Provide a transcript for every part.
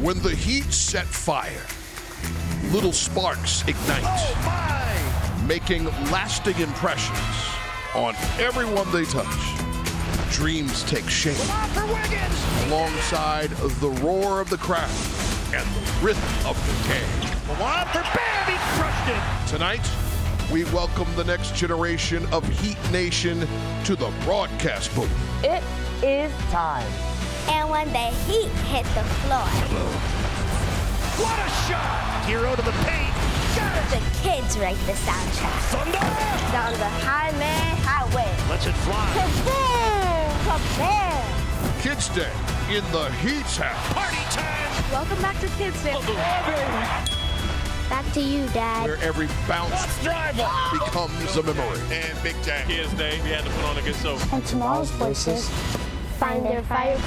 When the Heat set fire, little sparks ignite, making lasting impressions on everyone they touch. Dreams take shape alongside the roar of the crowd and the rhythm of the game. One for Bam, he crushed it. Tonight, we welcome the next generation of Heat Nation to the broadcast booth. It is time. And when the Heat hit the floor, What a shot! Hero to the paint. Got it. the kids write the soundtrack. Thunder! Down the highway. Lets it fly. Kaboom! Kabam! Kids Day in the Heat's house. Party time! Welcome back to Kids Day. Back to you, Dad. Where every bounce Let's drive it. becomes a memory. And Big Jack. Kids Day, we had to put on a good show. And tomorrow's voices find their fire.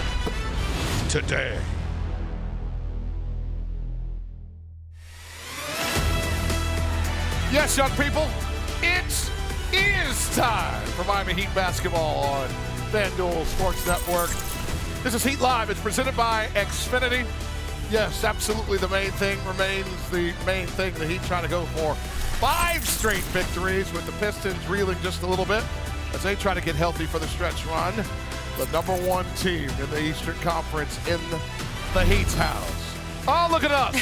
Today. Yes, young people, it is time for Miami Heat basketball on FanDuel Sports Network. This is Heat Live. It's presented by Xfinity. Yes, absolutely the main thing remains the main thing the Heat trying to go for. 5 straight victories with the Pistons reeling just a little bit as they try to get healthy for the stretch run. The number 1 team in the Eastern Conference in the Heat's house. Oh, look at us.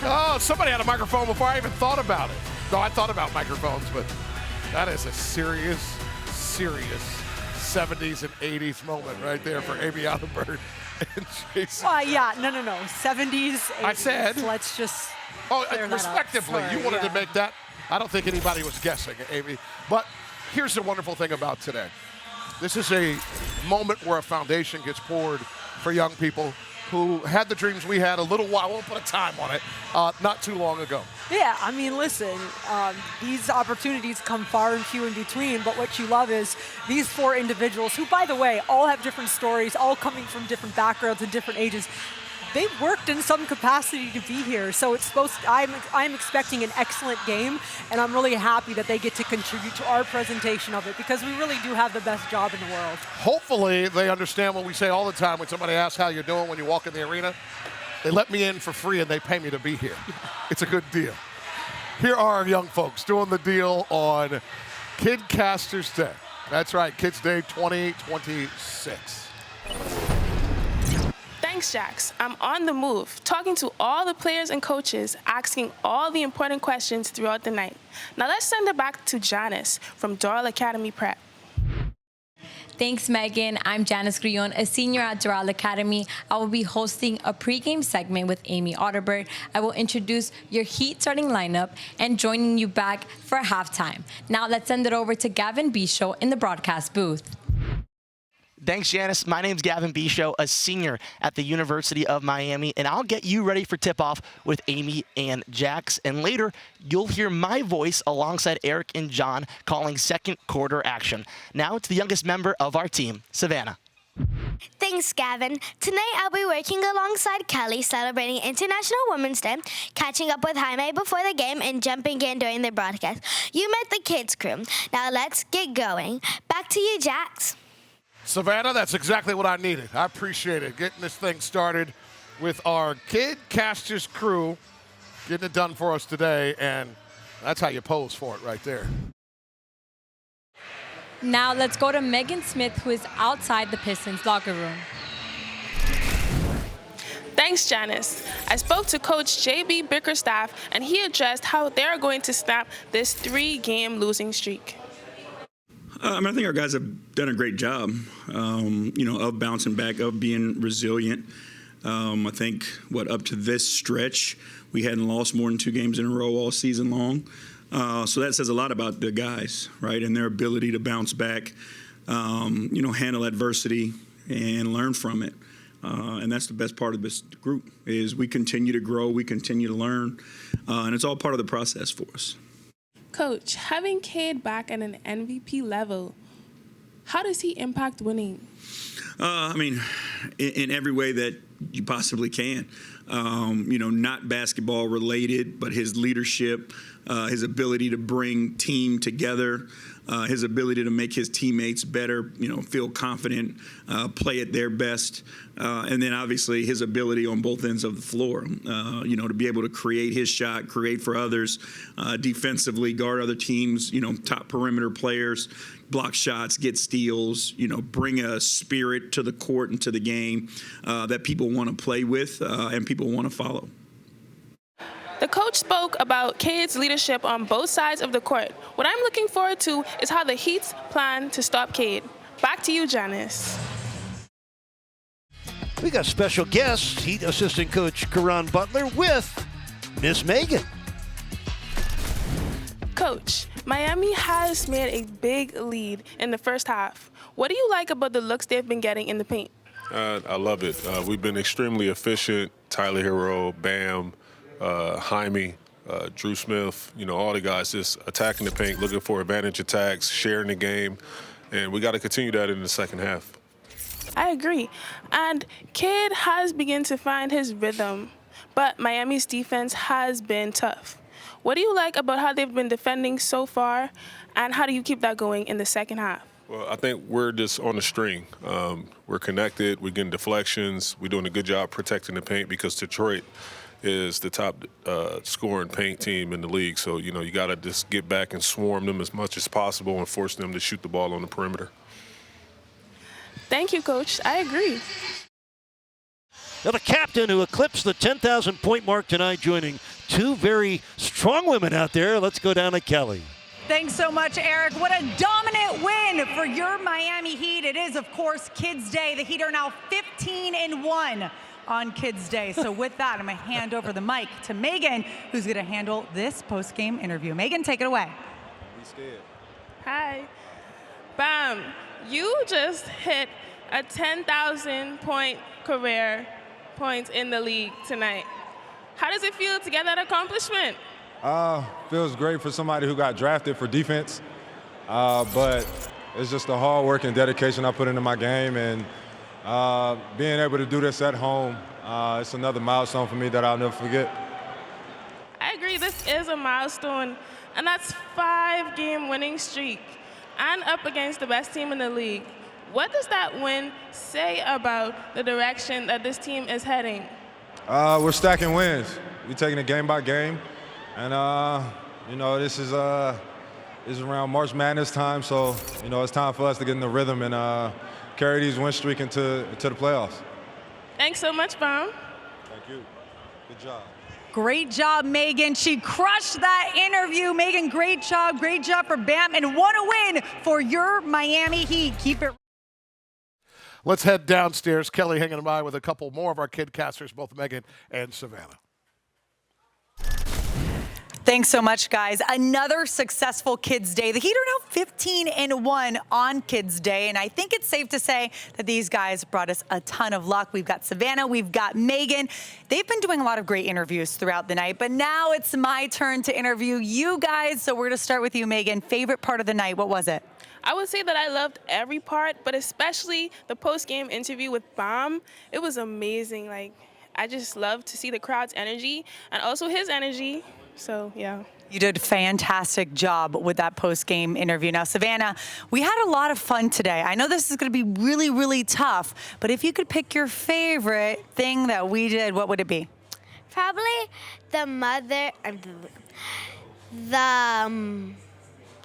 Oh, somebody had a microphone before I even thought about it. No, I thought about microphones, but that is a serious 70s and 80s moment right there for Amy Allenberg and Jason. Yeah, no. 70s, 80s. I said. Let's just Oh, clear that up. respectively, Sorry, you wanted yeah. to make that. I don't think anybody was guessing, Amy. But here's the wonderful thing about today. This is a moment where a foundation gets poured for young people who had the dreams we had a little while, we'll put a time on it, not too long ago. Yeah, I mean, listen, these opportunities come far and few in between, but what you love is these 4 individuals who, by the way, all have different stories, all coming from different backgrounds and different ages. They worked in some capacity to be here, so it's I'm expecting an excellent game, and I'm really happy that they get to contribute to our presentation of it because we really do have the best job in the world. Hopefully they understand what we say all the time when somebody asks how you're doing when you walk in the arena. They let me in for free and they pay me to be here. It's a good deal. Here are our young folks doing the deal on Kidcasters Day. That's right, Kids Day 2026. Thanks, Jax. I'm on the move, talking to all the players and coaches, asking all the important questions throughout the night. Now let's send it back to Janice from Doral Academy Prep. Thanks, Megan. I'm Janice Grion, a senior at Doral Academy. I will be hosting a pregame segment with Amy Otterberg. I will introduce your Heat starting lineup and joining you back for halftime. Now let's send it over to Gavin Bisho in the broadcast booth. Thanks, Janice. My name's Gavin Bisho, a senior at the University of Miami, and I'll get you ready for tip-off with Amy and Jax. And later, you'll hear my voice alongside Eric and John calling second quarter action. Now it's the youngest member of our team, Savannah. Thanks, Gavin. Tonight I'll be working alongside Kelly celebrating International Women's Day, catching up with Jaime before the game, and jumping in during the broadcast. You met the kids crew. Now let's get going. Back to you, Jax. Savannah, that's exactly what I needed. I appreciate it. Getting this thing started with our Kidcasters crew, getting it done for us today, and that's how you pose for it right there. Now let's go to Megan Smith, who is outside the Pistons locker room. Thanks, Janice. I spoke to Coach J.B. Bickerstaff, and he addressed how they're going to snap this 3-game losing streak. I think our guys have done a great job, of bouncing back, of being resilient. I think, up to this stretch, we hadn't lost more than 2 games in a row all season long. So that says a lot about the guys, right, and their ability to bounce back, handle adversity and learn from it. And that's the best part of this group is we continue to grow, we continue to learn, and it's all part of the process for us. Coach, having Cade back at an MVP level, how does he impact winning? In every way that you possibly can. Not basketball related, but his leadership, his ability to bring team together, his ability to make his teammates better, feel confident, play at their best, and then obviously his ability on both ends of the floor, to be able to create his shot, create for others, defensively guard other teams, top perimeter players, block shots, get steals, bring a spirit to the court and to the game that people want to play with and people want to follow. The coach spoke about Cade's leadership on both sides of the court. What I'm looking forward to is how the Heat's plan to stop Cade. Back to you, Janice. We got special guests, Heat assistant coach Karan Butler with Miss Megan. Coach, Miami has made a big lead in the first half. What do you like about the looks they've been getting in the paint? I love it. We've been extremely efficient. Tyler Hero, Bam, Jaime, Drew Smith, all the guys just attacking the paint, looking for advantage attacks, sharing the game, and we got to continue that in the second half. I agree. And Cade has begun to find his rhythm, but Miami's defense has been tough. What do you like about how they've been defending so far, and how do you keep that going in the second half? Well, I think we're just on the string. We're connected. We're getting deflections. We're doing a good job protecting the paint because Detroit is the top scoring paint team in the league. So, you got to just get back and swarm them as much as possible and force them to shoot the ball on the perimeter. Thank you, Coach. I agree. Now the captain who eclipsed the 10,000 point mark tonight, joining two very strong women out there. Let's go down to Kelly. Thanks so much, Eric. What a dominant win for your Miami Heat. It is, of course, Kids Day. The Heat are now 15-1 on Kids Day. So with that, I'm going to hand over the mic to Megan, who's going to handle this post-game interview. Megan, take it away. Be scared. Hi. Bam. You just hit a 10,000 point career points in the league tonight. How does it feel to get that accomplishment? Feels great for somebody who got drafted for defense, but it's just the hard work and dedication I put into my game, and being able to do this at home, it's another milestone for me that I'll never forget. I agree, this is a milestone, and that's 5-game winning streak and up against the best team in the league. What does that win say about the direction that this team is heading? We're stacking wins. We're taking it game by game. And, this is around March Madness time, so, it's time for us to get in the rhythm and carry these win streak into the playoffs. Thanks so much, Bam. Thank you. Good job. Great job, Megan. She crushed that interview. Megan, great job for Bam, and what a win for your Miami Heat. Keep it. Let's head downstairs. Kelly hanging by with a couple more of our kid casters, both Megan and Savannah. Thanks so much, guys. Another successful Kids Day. The Heat are now 15-1 on Kids Day, and I think it's safe to say that these guys brought us a ton of luck. We've got Savannah, we've got Megan. They've been doing a lot of great interviews throughout the night, but now it's my turn to interview you guys, so we're going to start with you, Megan. Favorite part of the night, what was it? I would say that I loved every part, but especially the post-game interview with Bam. It was amazing. I just loved to see the crowd's energy and also his energy. So, yeah. You did a fantastic job with that post-game interview. Now, Savannah, we had a lot of fun today. I know this is going to be really, really tough, but if you could pick your favorite thing that we did, what would it be? Probably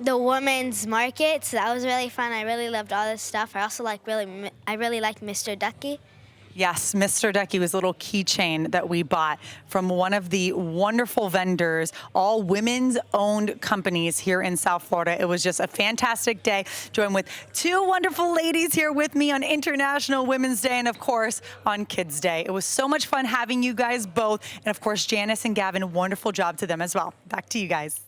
the women's market. So that was really fun. I really loved all this stuff. I also I really liked Mr. Ducky. Yes, Mr. Ducky was a little keychain that we bought from one of the wonderful vendors, all women's owned companies here in South Florida. It was just a fantastic day. Joined with two wonderful ladies here with me on International Women's Day and, of course, on Kids Day. It was so much fun having you guys both. And, of course, Janice and Gavin, wonderful job to them as well. Back to you guys.